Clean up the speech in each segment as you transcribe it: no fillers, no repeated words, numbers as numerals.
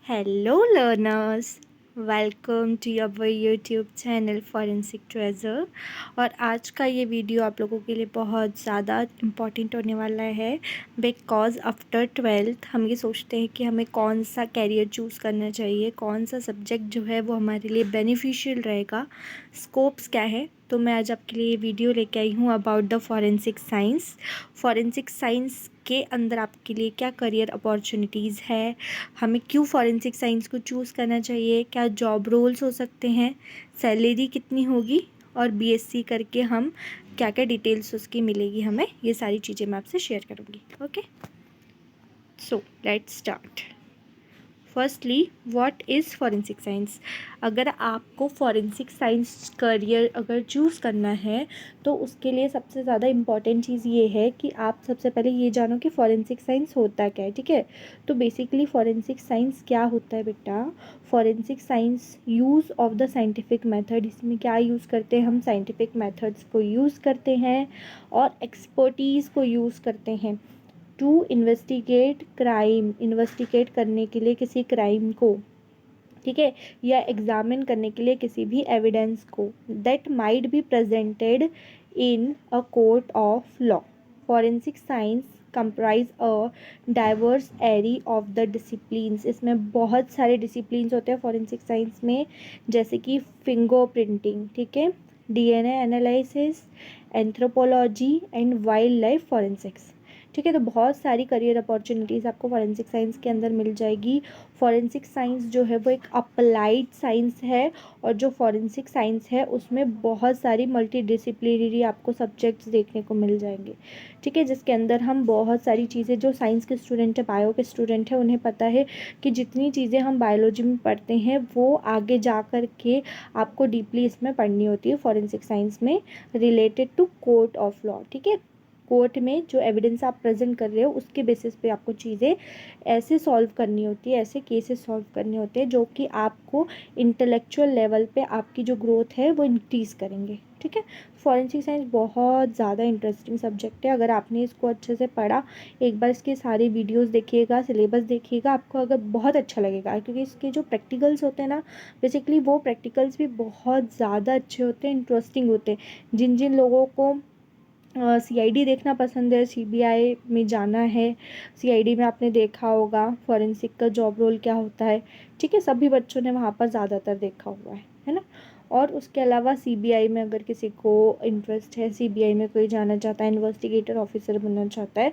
Hello learners, welcome to your YouTube channel forensic treasure. और आज का ये वीडियो आप लोगों के लिए बहुत ज़्यादा इम्पॉर्टेंट होने वाला है बिकॉज़ आफ्टर 12th हम ये सोचते हैं कि हमें कौन सा कैरियर चूज़ करना चाहिए, कौन सा सब्जेक्ट जो है वो हमारे लिए बेनिफिशियल रहेगा, स्कोप्स क्या है। तो मैं आज आपके लिए ये वीडियो लेके आई हूँ about the forensic science. Forensic science के अंदर आपके लिए क्या करियर अपॉर्चुनिटीज़ है, हमें क्यों फॉरेंसिक साइंस को चूज़ करना चाहिए, क्या जॉब रोल्स हो सकते हैं, सैलरी कितनी होगी और बीएससी करके हम क्या क्या डिटेल्स उसकी मिलेगी हमें, ये सारी चीज़ें मैं आपसे शेयर करूँगी। Okay, so let's start. Firstly what is forensic science. अगर आपको फॉरेंसिक साइंस करियर अगर चूज़ करना है तो उसके लिए सबसे ज़्यादा इम्पॉर्टेंट चीज़ ये है कि आप सबसे पहले ये जानो कि फॉरेंसिक साइंस होता क्या है। ठीक है, तो बेसिकली फॉरेंसिक साइंस क्या होता है बेटा। Forensic science use of the scientific method, इसमें क्या यूज़ करते हैं हम, साइंटिफिक मेथड्स को यूज़ करते हैं और एक्सपर्टीज़ को यूज़ करते हैं टू इन्वेस्टिगेट क्राइम, इन्वेस्टिगेट करने के लिए किसी क्राइम को, ठीक है, या एग्जामिन करने के लिए किसी भी एविडेंस को that might be presented in a court of law. Forensic science comprise a diverse array of the disciplines, इसमें बहुत सारे डिसिप्लिन्स होते हैं फॉरेंसिक साइंस में, जैसे कि फिंगर प्रिंटिंग, ठीक है, DNA analysis, anthropology and wild life forensics. ठीक है, तो बहुत सारी करियर अपॉर्चुनिटीज़ आपको फॉरेंसिक साइंस के अंदर मिल जाएगी। फॉरेंसिक साइंस जो है वो एक अप्लाइड साइंस है और जो फॉरेंसिक साइंस है उसमें बहुत सारी मल्टी डिसिप्लिनरी आपको सब्जेक्ट्स देखने को मिल जाएंगे। ठीक है, जिसके अंदर हम बहुत सारी चीज़ें, जो साइंस के स्टूडेंट है, बायो के स्टूडेंट है, उन्हें पता है कि जितनी चीज़ें हम बायोलॉजी में पढ़ते हैं वो आगे जा कर के आपको डीपली इसमें पढ़नी होती है फॉरेंसिक साइंस में, related to court of law. ठीक है, कोर्ट में जो एविडेंस आप प्रेजेंट कर रहे हो उसके बेसिस पे आपको चीज़ें ऐसे सॉल्व करनी होती है, ऐसे केसेस सॉल्व करने होते हैं जो कि आपको इंटेलेक्चुअल लेवल पे आपकी जो ग्रोथ है वो इंक्रीज़ करेंगे। ठीक है, फॉरेंसिक साइंस बहुत ज़्यादा इंटरेस्टिंग सब्जेक्ट है। अगर आपने इसको अच्छे से पढ़ा, एक बार इसके सारे वीडियोस देखिएगा, सिलेबस देखिएगा, आपको अगर बहुत अच्छा लगेगा, क्योंकि इसके जो प्रैक्टिकल्स होते हैं ना, बेसिकली वो प्रैक्टिकल्स भी बहुत ज़्यादा अच्छे होते हैं, इंटरेस्टिंग होते हैं। जिन जिन लोगों को सीआईडी देखना पसंद है, सीबीआई में जाना है, सीआईडी में आपने देखा होगा फॉरेंसिक का जॉब रोल क्या होता है। ठीक है, सभी बच्चों ने वहाँ पर ज़्यादातर देखा हुआ है ना। और उसके अलावा सीबीआई में अगर किसी को इंटरेस्ट है, सीबीआई में कोई जाना चाहता है, इन्वेस्टिगेटर ऑफिसर बनना चाहता है,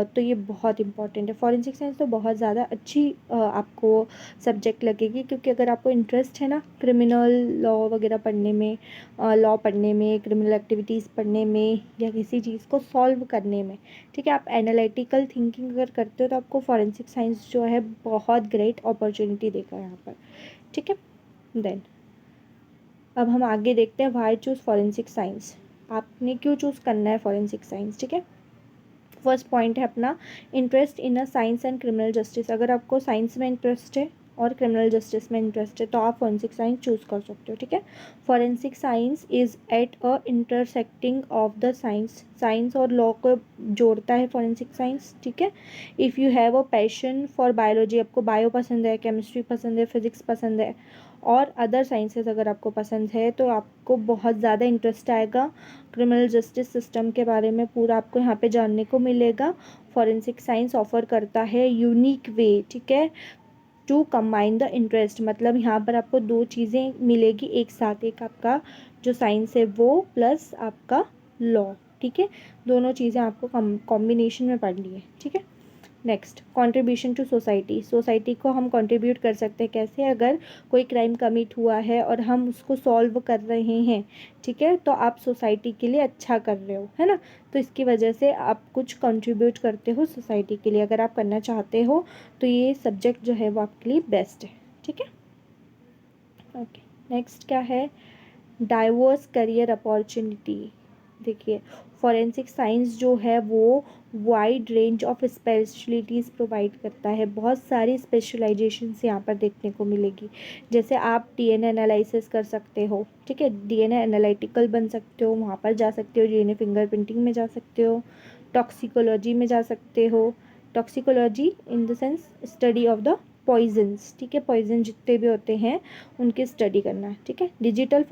तो ये बहुत इंपॉर्टेंट है। फॉरेंसिक साइंस तो बहुत ज़्यादा अच्छी आपको सब्जेक्ट लगेगी, क्योंकि अगर आपको इंटरेस्ट है ना क्रिमिनल लॉ वगैरह पढ़ने में, लॉ पढ़ने में, क्रिमिनल एक्टिविटीज़ पढ़ने में, या किसी चीज़ को सॉल्व करने में, ठीक है, आप एनालिटिकल थिंकिंग अगर करते हो तो आपको फॉरेंसिक साइंस जो है बहुत ग्रेट अपॉर्चुनिटी देगा यहाँ पर। ठीक है, देन अब हम आगे देखते हैं व्हाई चूज़ फॉरेंसिक साइंस, आपने क्यों चूज़ करना है फॉरेंसिक साइंस। ठीक है, फर्स्ट पॉइंट है अपना interest in a science and criminal justice. अगर आपको साइंस में इंटरेस्ट है और क्रिमिनल जस्टिस में इंटरेस्ट है तो आप फॉरेंसिक साइंस चूज़ कर सकते हो। ठीक है, forensic science is at a intersecting of the science, science और लॉ को जोड़ता है फॉरेंसिक साइंस। ठीक है, if you have a passion for biology, आपको बायो पसंद है, केमिस्ट्री पसंद है, फिजिक्स पसंद है और अदर साइंसेस अगर आपको पसंद है, तो आपको बहुत ज़्यादा इंटरेस्ट आएगा क्रिमिनल जस्टिस सिस्टम के बारे में, पूरा आपको यहाँ पे जानने को मिलेगा। फॉरेंसिक साइंस ऑफर करता है यूनिक वे, ठीक है, टू कंबाइन द इंटरेस्ट, मतलब यहाँ पर आपको दो चीज़ें मिलेगी एक साथ, एक आपका जो साइंस है वो प्लस आपका लॉ। ठीक है, दोनों चीज़ें आपको कॉम्बिनेशन में पढ़नी है। ठीक है, next contribution to society, society को हम कंट्रीब्यूट कर सकते हैं कैसे, अगर कोई क्राइम कमिट हुआ है और हम उसको सॉल्व कर रहे हैं, ठीक है, तो आप सोसाइटी के लिए अच्छा कर रहे हो, है ना, तो इसकी वजह से आप कुछ कंट्रीब्यूट करते हो सोसाइटी के लिए। अगर आप करना चाहते हो तो ये सब्जेक्ट जो है वो आपके लिए बेस्ट है। ठीक है, ओके, नेक्स्ट क्या है, डाइवर्स करियर अपॉर्चुनिटी। देखिए, फॉरेंसिक साइंस जो है वो wide range of specialities provide करता है, बहुत सारी स्पेशलाइजेशंस यहाँ पर देखने को मिलेगी। जैसे आप डीएनए एनालिसिस कर सकते हो, ठीक है, डीएनए एनालिटिकल बन सकते हो, वहाँ पर जा सकते हो, डीएनए फिंगरप्रिंटिंग में जा सकते हो, टॉक्सिकोलॉजी में जा सकते हो, toxicology in the sense study of the poisons, ठीक है, पॉइजन जितने भी होते हैं उनकी स्टडी करना है, ठीक है। डिजिटल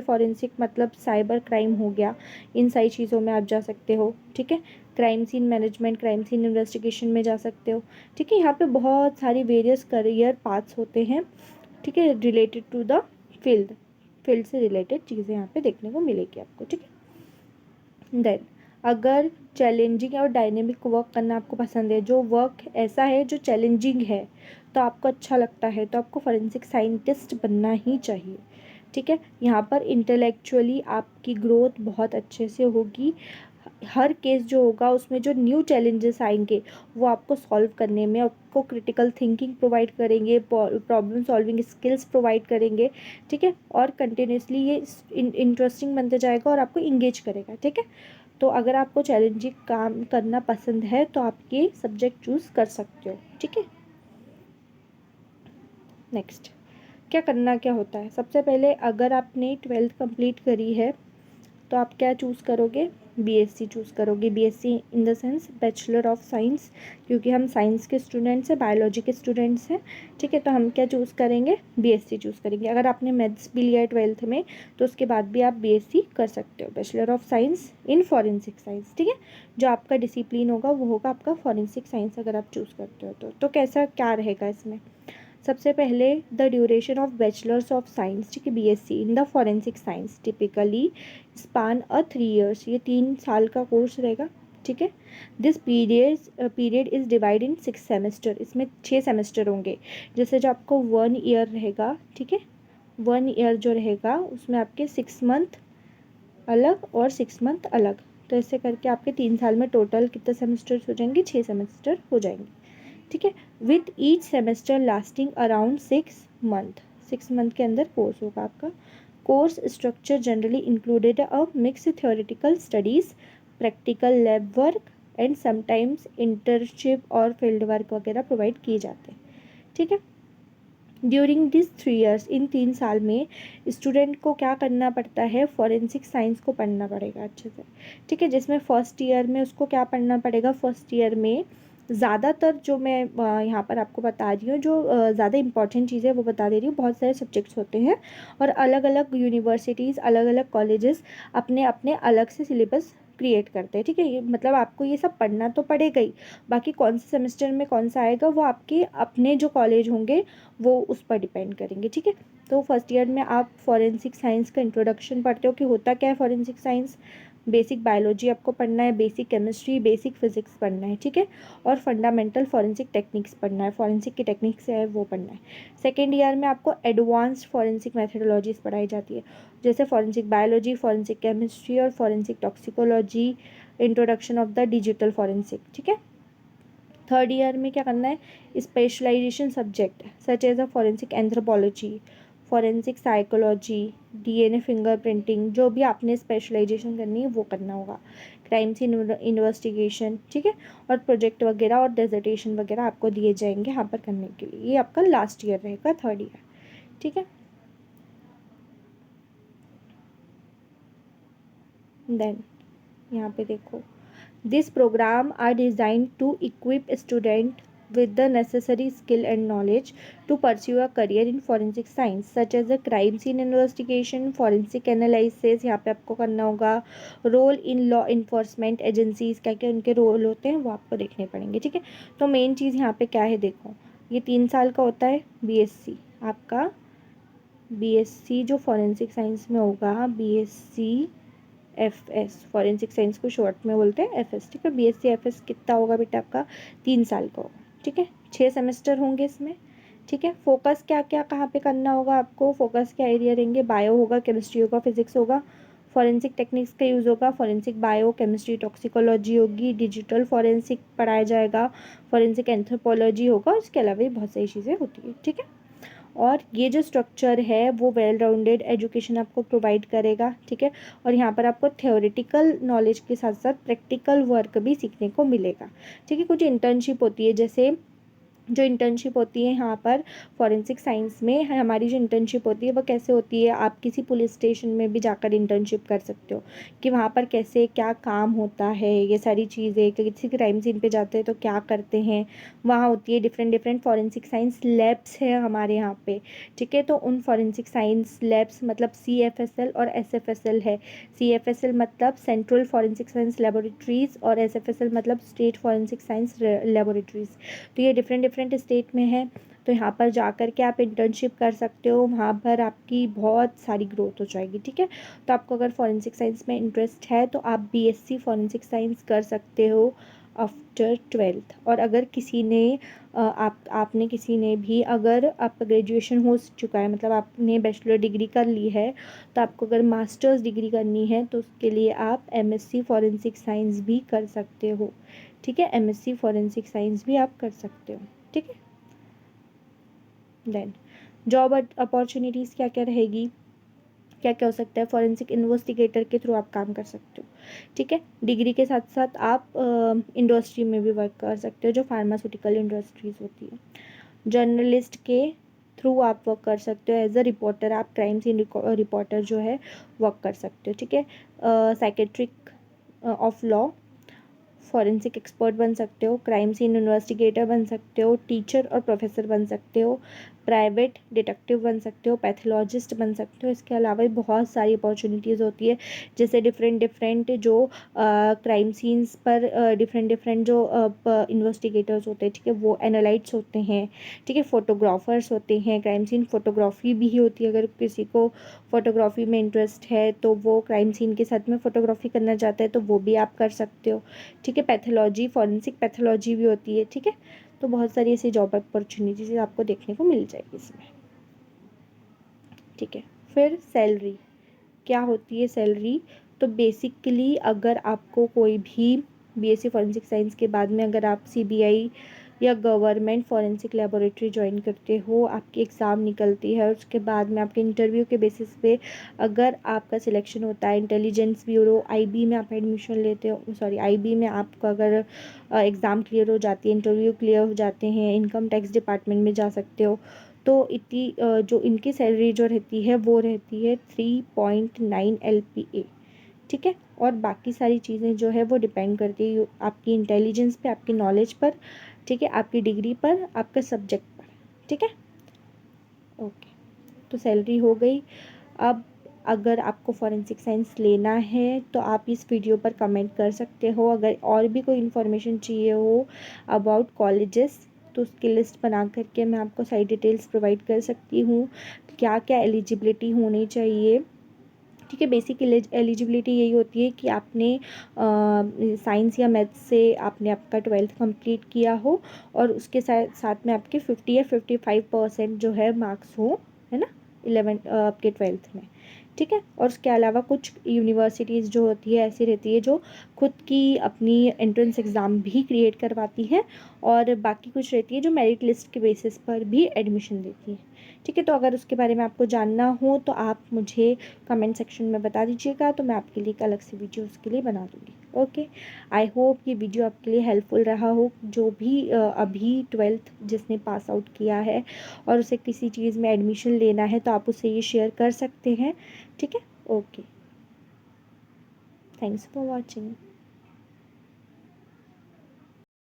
फॉरेंसिक मतलब साइबर क्राइम हो गया, इन सारी चीज़ों में आप जा सकते हो, ठीक है। Crime scene management, crime scene investigation में जा सकते हो, ठीक है। यहाँ पे बहुत सारी वेरियस करियर पाथ्स होते हैं, ठीक है, रिलेटेड टू द फील्ड से रिलेटेड चीज़ें यहाँ पे देखने को मिलेगी आपको, ठीक है। देन अगर चैलेंजिंग और डायनेमिक वर्क करना आपको पसंद है, जो वर्क ऐसा है जो चैलेंजिंग है तो आपको अच्छा लगता है, तो आपको फॉरेंसिक साइंटिस्ट बनना ही चाहिए, ठीक है। यहाँ पर इंटेलेक्चुअली आपकी ग्रोथ बहुत अच्छे से होगी। हर केस जो होगा उसमें जो न्यू चैलेंजेस आएंगे वो आपको सॉल्व करने में आपको क्रिटिकल थिंकिंग प्रोवाइड करेंगे, प्रॉब्लम सॉल्विंग स्किल्स प्रोवाइड करेंगे, ठीक है। और कंटिन्यूसली ये इंटरेस्टिंग बनते जाएगा और आपको इंगेज करेगा, ठीक है। तो अगर आपको चैलेंजिंग काम करना पसंद है तो आप ये सब्जेक्ट चूज़ कर सकते हो, ठीक है। नेक्स्ट क्या होता है, सबसे पहले अगर आपने 12th कंप्लीट करी है तो आप क्या चूज़ करोगे, बीएससी चूज़ करोगे। BSc in the sense bachelor of science, क्योंकि हम साइंस के स्टूडेंट्स हैं, बायोलॉजी के स्टूडेंट्स हैं, ठीक है। तो हम क्या चूज़ करेंगे, बीएससी चूज़ करेंगे। अगर आपने मैथ्स भी लिया है 12th में तो उसके बाद भी आप बीएससी कर सकते हो, bachelor of science in forensic science, ठीक है। जो आपका डिसिप्लिन होगा वो होगा आपका फॉरेंसिक साइंस, अगर आप चूज़ करते हो तो कैसा क्या रहेगा इसमें। सबसे पहले the duration of bachelors of science, ठीक है, BSc in the forensic science typically span 3 years, ये 3 साल का कोर्स रहेगा, ठीक है। This period is divide in 6 semester, इसमें 6 सेमेस्टर होंगे। जैसे जो आपको 1 year रहेगा, ठीक है, 1 year जो रहेगा उसमें आपके 6 मंथ अलग और 6 मंथ अलग, तो ऐसे करके आपके 3 साल में टोटल कितने सेमेस्टर्स हो जाएंगे, 6 सेमेस्टर हो जाएंगे, ठीक है। With each semester lasting around 6 month, 6 month के अंदर कोर्स होगा आपका। Course structure generally included a mix theoretical studies, practical lab work and sometimes internship और फील्ड वर्क वगैरह प्रोवाइड किए जाते हैं, ठीक है। ड्यूरिंग दिस 3 years, इन 3 साल में स्टूडेंट को क्या करना पड़ता है, फॉरेंसिक साइंस को पढ़ना पड़ेगा अच्छे से, ठीक है। जिसमें फर्स्ट ईयर में उसको क्या पढ़ना पड़ेगा, फर्स्ट ईयर में ज़्यादातर जो मैं यहाँ पर आपको बता रही हूँ, जो ज़्यादा इंपॉर्टेंट चीज़ें वो बता दे रही हूँ, बहुत सारे सब्जेक्ट्स होते हैं और अलग अलग यूनिवर्सिटीज़, अलग अलग कॉलेजेस अपने अपने अलग से सिलेबस क्रिएट करते हैं, ठीक है। ये मतलब आपको ये सब पढ़ना तो पड़ेगा ही, बाकी कौन से सेमेस्टर में कौन सा आएगा वो आपके अपने जो कॉलेज होंगे वो उस पर डिपेंड करेंगे, ठीक है। तो फर्स्ट ईयर में आप फॉरेंसिक साइंस का इंट्रोडक्शन पढ़ते हो कि होता क्या है फॉरेंसिक साइंस, बेसिक बायोलॉजी आपको पढ़ना है, बेसिक केमिस्ट्री, बेसिक फिजिक्स पढ़ना है, ठीक है। और फंडामेंटल फॉरेंसिक टेक्निक्स पढ़ना है, फॉरेंसिक की टेक्निक्स है वो पढ़ना है। सेकेंड ईयर में आपको एडवांस्ड फॉरेंसिक मेथडोलॉजीज पढ़ाई जाती है, जैसे फॉरेंसिक बायोलॉजी, फॉरेंसिक केमिस्ट्री और forensic toxicology, introduction of the digital forensic, ठीक है। थर्ड ईयर में क्या करना है, specialisation subject such as a forensic anthropology, forensic psychology, DNA fingerprinting, जो भी आपने स्पेशलाइजेशन करनी है वो करना होगा। क्राइम सीन इन्वेस्टिगेशन, ठीक है। और प्रोजेक्ट वगैरह और डेजर्टेशन वगैरह आपको दिए जाएंगे यहाँ पर करने के लिए। ये आपका लास्ट ईयर रहेगा, थर्ड ईयर, ठीक है। देन यहाँ पे देखो, this programme are designed to equip student with the necessary skill and knowledge to pursue a career in forensic science such as a crime scene investigation, forensic analysis, यहाँ पे आपको करना होगा, role in law enforcement agencies, क्या क्या उनके role होते हैं वो आपको देखने पड़ेंगे, ठीक है। तो मेन चीज़ यहाँ पे क्या है, देखो ये 3 साल का होता है बीएससी आपका, बीएससी जो फॉरेंसिक साइंस में होगा, बीएससी एफएस, फॉरेंसिक साइंस को शॉर्ट में बोलते हैं एफएस, ठीक है। बीएससी एफएस कितना होगा बेटा आपका, 3 साल का होगा, ठीक है। 6 सेमेस्टर होंगे इसमें, ठीक है। फोकस क्या क्या कहाँ पे करना होगा आपको, फोकस क्या एरिया रहेंगे, बायो होगा, केमिस्ट्री होगा, फिजिक्स होगा, फॉरेंसिक टेक्निक्स का यूज़ होगा, फॉरेंसिक बायो केमिस्ट्री टॉक्सिकोलॉजी होगी, डिजिटल फॉरेंसिक पढ़ाया जाएगा, फॉरेंसिक एंथ्रोपोलॉजी होगा, उसके अलावा भी बहुत सारी चीज़ें होती है, ठीक है। और ये जो स्ट्रक्चर है वो वेल राउंडेड एजुकेशन आपको प्रोवाइड करेगा, ठीक है। और यहाँ पर आपको थ्योरेटिकल नॉलेज के साथ साथ प्रैक्टिकल वर्क भी सीखने को मिलेगा, ठीक है। कुछ इंटर्नशिप होती है, जैसे जो इंटर्नशिप होती है यहाँ पर फॉरेंसिक साइंस में, हमारी जो इंटर्नशिप होती है वो कैसे होती है, आप किसी पुलिस स्टेशन में भी जाकर इंटर्नशिप कर सकते हो कि वहाँ पर कैसे क्या काम होता है, ये सारी चीज़ें, किसी क्राइम सीन पे जाते हैं तो क्या करते हैं, वहाँ होती है different different forensic science labs है हमारे यहाँ पे। ठीक है, तो उन फॉरेंसिक साइंस लैब्स मतलब CFSL और SFSL है। CFSL मतलब सेंट्रल फॉरेंसिक साइंस लेबोरेटरीज़ और SFSL मतलब स्टेट फॉरेंसिक साइंस लेबोरेटरीज़। तो ये डिफरेंट डिफरेंट स्टेट में है। तो यहाँ पर जा कर के आप इंटर्नशिप कर सकते हो, वहाँ पर आपकी बहुत सारी ग्रोथ हो जाएगी। ठीक है, तो आपको अगर फॉरेंसिक साइंस में इंटरेस्ट है तो आप BSc फॉरेंसिक साइंस कर सकते हो आफ्टर 12th। और अगर किसी ने आपने किसी ने भी, अगर आपका ग्रेजुएशन हो चुका है, मतलब आपने बैचलर डिग्री कर ली है, तो आपको अगर मास्टर्स डिग्री करनी है तो उसके लिए आप MSc फॉरेंसिक साइंस भी कर सकते हो। ठीक है, MSc फॉरेंसिक साइंस भी आप कर सकते हो। ठीक है, देन जॉब अपॉर्चुनिटीज़ क्या क्या रहेगी, क्या क्या हो सकता है, फॉरेंसिक इन्वेस्टिगेटर के थ्रू आप काम कर सकते हो। ठीक है, डिग्री के साथ साथ आप इंडस्ट्री में भी वर्क कर सकते हो, जो फार्मास्यूटिकल इंडस्ट्रीज़ होती है। जर्नलिस्ट के थ्रू आप वर्क कर सकते हो, एज अ रिपोर्टर आप क्राइम सीन रिपोर्टर जो है वर्क कर सकते हो। ठीक है, psychiatric of law, forensic expert बन सकते हो, क्राइम सीन इन्वेस्टिगेटर बन सकते हो, टीचर और प्रोफेसर बन सकते हो, प्राइवेट डिटेक्टिव बन सकते हो, पैथोलॉजिस्ट बन सकते हो। इसके अलावा भी बहुत सारी अपॉर्चुनिटीज़ होती है, जैसे डिफरेंट डिफरेंट जो क्राइम सीन्स पर डिफरेंट डिफरेंट जो इन्वेस्टिगेटर्स होते हैं, ठीक है, वो एनालाइट्स होते हैं। ठीक है, फोटोग्राफर्स होते हैं, क्राइम सीन फोटोग्राफी भी होती है, अगर किसी को फोटोग्राफी में इंटरेस्ट है तो वो क्राइम सीन के साथ में फ़ोटोग्राफी करना चाहता है तो वो भी आप कर सकते हो। ठीक है, पैथोलॉजी, फॉरेंसिक पैथोलॉजी भी होती है। ठीक है, तो बहुत सारी ऐसी जॉब अपॉर्चुनिटीज़ आपको देखने को मिल जाएगी इसमें। ठीक है, फिर सैलरी क्या होती है, सैलरी तो बेसिकली अगर आपको कोई भी BSc फॉरेंसिक साइंस के बाद में अगर आप CBI या गवर्नमेंट फॉरेंसिक लेबोरेटरी ज्वाइन करते हो, आपकी एग्ज़ाम निकलती है और उसके बाद में आपके इंटरव्यू के बेसिस पे अगर आपका सिलेक्शन होता है, इंटेलिजेंस ब्यूरो IB में आप एडमिशन लेते हो, सॉरी IB में आपका अगर एग्ज़ाम क्लियर हो जाती है, इंटरव्यू क्लियर हो जाते हैं, इनकम टैक्स डिपार्टमेंट में जा सकते हो। तो इतनी जो इनकी सैलरी जो रहती है वो रहती है 3.9 LPA। ठीक है, और बाकी सारी चीज़ें जो है वो डिपेंड करती है आपकी इंटेलिजेंस पे, आपकी नॉलेज पर। ठीक है, आपकी डिग्री पर, आपके सब्जेक्ट पर। ठीक है, ओके, तो सैलरी हो गई। अब अगर आपको फॉरेंसिक साइंस लेना है तो आप इस वीडियो पर कमेंट कर सकते हो। अगर और भी कोई इन्फॉर्मेशन चाहिए हो अबाउट कॉलेजेस तो उसकी लिस्ट बना करके मैं आपको सारी डिटेल्स प्रोवाइड कर सकती हूँ, क्या क्या एलिजिबिलिटी होनी चाहिए। ठीक है, बेसिक एलिजिबिलिटी यही होती है कि आपने साइंस या मैथ्स से आपने आपका 12th कंप्लीट किया हो और उसके साथ में आपके 50 या 55% जो है मार्क्स हो, है ना, 11 आपके 12th में। ठीक है, और उसके अलावा कुछ यूनिवर्सिटीज़ जो होती है ऐसी रहती है जो खुद की अपनी एंट्रेंस एग्ज़ाम भी क्रिएट करवाती है, और बाकी कुछ रहती है जो मेरिट लिस्ट के बेसिस पर भी एडमिशन देती है। ठीक है, तो अगर उसके बारे में आपको जानना हो तो आप मुझे कमेंट सेक्शन में बता दीजिएगा, तो मैं आपके लिए एक अलग से वीडियो उसके लिए बना दूँगी। ओके, आई होप ये वीडियो आपके लिए हेल्पफुल रहा हो। जो भी अभी 12th जिसने पास आउट किया है और उसे किसी चीज़ में एडमिशन लेना है तो आप उससे ये शेयर कर सकते हैं। ठीक है, ओके, थैंक्स फॉर वॉचिंग।